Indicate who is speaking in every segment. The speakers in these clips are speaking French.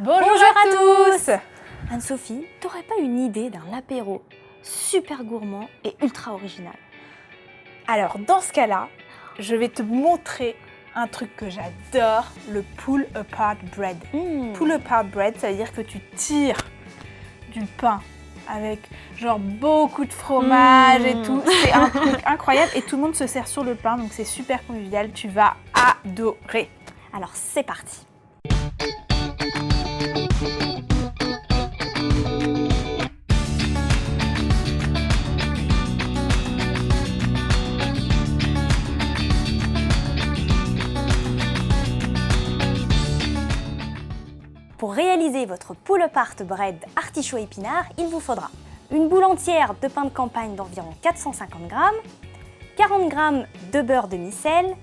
Speaker 1: Bonjour à tous.
Speaker 2: Anne-Sophie, t'aurais pas une idée d'un apéro super gourmand et ultra original?
Speaker 1: Alors dans ce cas-là, je vais te montrer un truc que j'adore, le pull-apart bread. Pull-apart bread, ça veut dire que tu tires du pain avec genre beaucoup de fromage et tout. C'est un truc incroyable et tout le monde se sert sur le pain, donc c'est super convivial. Tu vas adorer.
Speaker 2: Alors c'est parti. Pour réaliser votre pull-apart bread artichaut épinard, il vous faudra une boule entière de pain de campagne d'environ 450 g, 40 g de beurre demi-sel,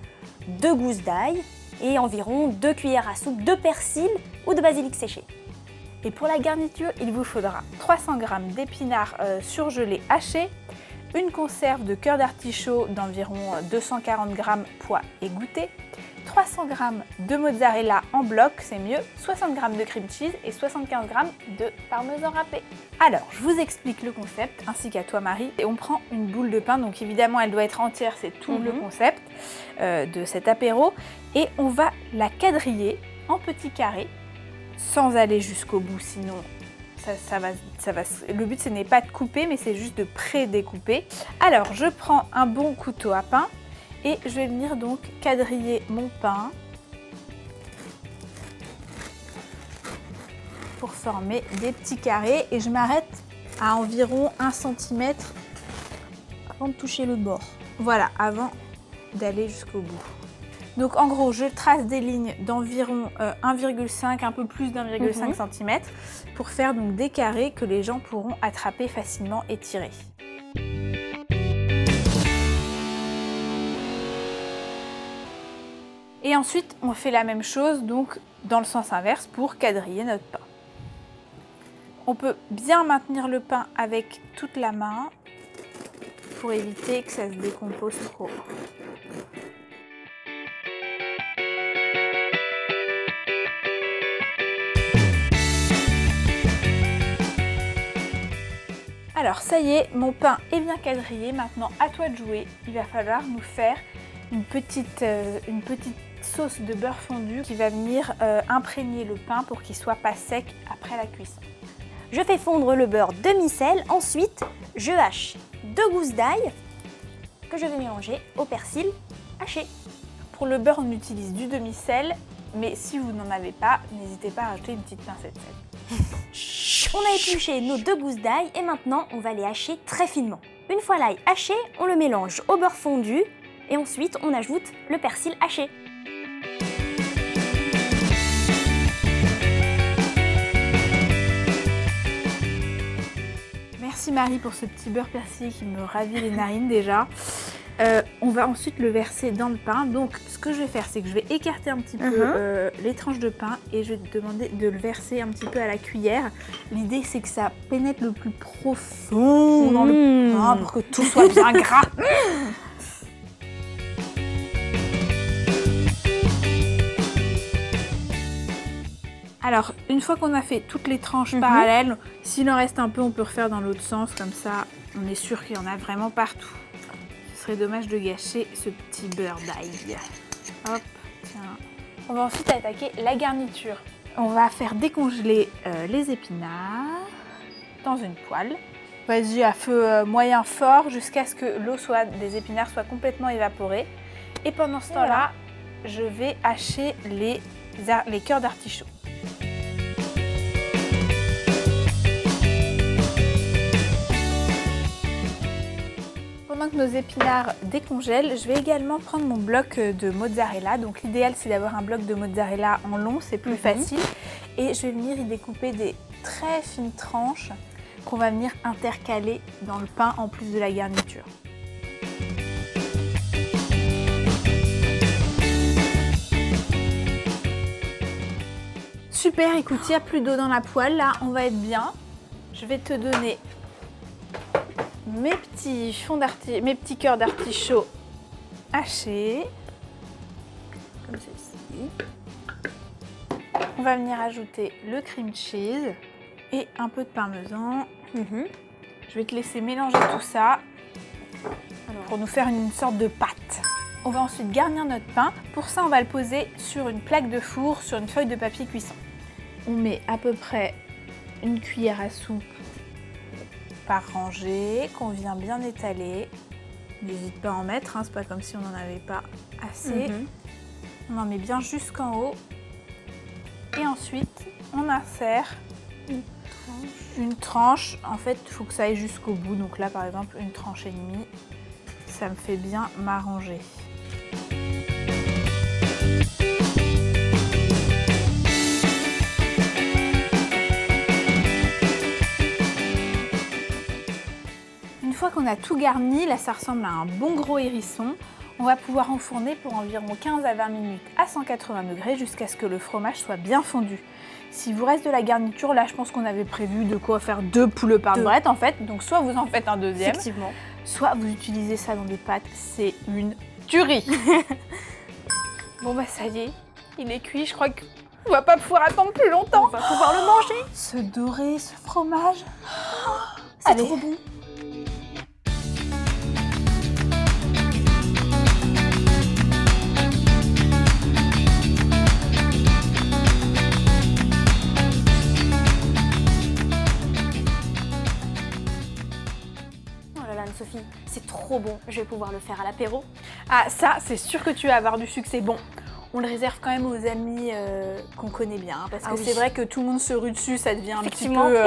Speaker 2: 2 gousses d'ail et environ 2 cuillères à soupe de persil ou de basilic séché.
Speaker 1: Et pour la garniture, il vous faudra 300 g d'épinards surgelés hachés, une conserve de cœur d'artichaut d'environ 240 g pois égouttés, 300 g de mozzarella en bloc, c'est mieux, 60 g de cream cheese et 75 g de parmesan râpé. Alors, je vous explique le concept, ainsi qu'à toi Marie. Et on prend une boule de pain, donc évidemment elle doit être entière, c'est tout le concept de cet apéro. Et on va la quadriller en petits carrés, sans aller jusqu'au bout, sinon le but ce n'est pas de couper, mais c'est juste de pré-découper. Alors, je prends un bon couteau à pain. Et je vais venir donc quadriller mon pain pour former des petits carrés et je m'arrête à environ 1 cm
Speaker 2: Avant de toucher le bord.
Speaker 1: Voilà, avant d'aller jusqu'au bout. Donc en gros, je trace des lignes d'environ 1,5, un peu plus d'1,5 cm pour faire donc des carrés que les gens pourront attraper facilement et tirer. Et ensuite, on fait la même chose donc dans le sens inverse pour quadriller notre pain. On peut bien maintenir le pain avec toute la main pour éviter que ça se décompose trop. Alors ça y est, mon pain est bien quadrillé. Maintenant, à toi de jouer. Il va falloir nous faire une petite sauce de beurre fondu qui va venir imprégner le pain pour qu'il ne soit pas sec après la cuisson.
Speaker 2: Je fais fondre le beurre demi-sel, ensuite je hache 2 gousses d'ail que je vais mélanger au persil haché.
Speaker 1: Pour le beurre, on utilise du demi-sel, mais si vous n'en avez pas, n'hésitez pas à rajouter une petite pincée de sel.
Speaker 2: On a épluché nos 2 gousses d'ail et maintenant on va les hacher très finement. Une fois l'ail haché, on le mélange au beurre fondu et ensuite on ajoute le persil haché.
Speaker 1: Merci Marie pour ce petit beurre persillé qui me ravit les narines déjà. On va ensuite le verser dans le pain. Donc ce que je vais faire, c'est que je vais écarter un petit peu les tranches de pain et je vais te demander de le verser un petit peu à la cuillère. L'idée c'est que ça pénètre le plus profond dans le pain pour que tout soit bien gras. Alors, une fois qu'on a fait toutes les tranches parallèles, s'il en reste un peu, on peut refaire dans l'autre sens, comme ça, on est sûr qu'il y en a vraiment partout. Ce serait dommage de gâcher ce petit beurre d'ail. Hop, tiens. On va ensuite attaquer la garniture. On va faire décongeler les épinards dans une poêle. Vas-y à feu moyen fort jusqu'à ce que l'eau des épinards soit complètement évaporée. Et pendant ce temps-là, je vais hacher les cœurs d'artichaut. Pendant que nos épinards décongèlent, je vais également prendre mon bloc de mozzarella. Donc l'idéal c'est d'avoir un bloc de mozzarella en long, c'est plus facile. Et je vais venir y découper des très fines tranches qu'on va venir intercaler dans le pain en plus de la garniture. Super, écoute, il n'y a plus d'eau dans la poêle, là on va être bien. Je vais te donner mes petits cœurs d'artichaut hachés, comme ceci. On va venir ajouter le cream cheese et un peu de parmesan. Je vais te laisser mélanger tout ça pour nous faire une sorte de pâte. On va ensuite garnir notre pain. Pour ça, on va le poser sur une plaque de four, sur une feuille de papier cuisson. On met à peu près une cuillère à soupe par rangée, qu'on vient bien étaler. N'hésite pas à en mettre, hein, c'est pas comme si on n'en avait pas assez. On en met bien jusqu'en haut. Et ensuite, on insère une tranche. En fait, il faut que ça aille jusqu'au bout. Donc là, par exemple, une tranche et demie. Ça me fait bien m'arranger. Une fois qu'on a tout garni, là ça ressemble à un bon gros hérisson, on va pouvoir enfourner pour environ 15 à 20 minutes à 180 degrés jusqu'à ce que le fromage soit bien fondu. S'il vous reste de la garniture, là je pense qu'on avait prévu de quoi faire 2 poules par bret en fait, donc soit vous en faites un deuxième,
Speaker 2: Effectivement.
Speaker 1: soit vous utilisez ça dans des pâtes, c'est une tuerie. Bon bah ça y est, il est cuit, je crois qu'on va pas pouvoir attendre plus longtemps.
Speaker 2: On va pouvoir le manger.
Speaker 1: Ce doré, ce fromage,
Speaker 2: C'est trop bon. Sophie, c'est trop bon, je vais pouvoir le faire à l'apéro.
Speaker 1: Ah ça, c'est sûr que tu vas avoir du succès. Bon, on le réserve quand même aux amis qu'on connaît bien, hein, parce que c'est vrai que tout le monde se rue dessus, ça devient un petit peu...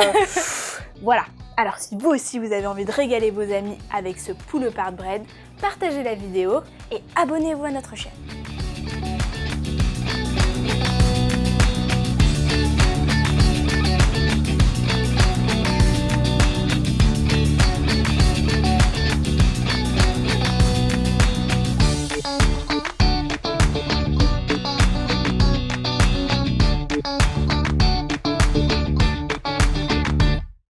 Speaker 1: Voilà. Alors si vous aussi vous avez envie de régaler vos amis avec ce pull apart bread, partagez la vidéo
Speaker 2: et abonnez-vous à notre chaîne.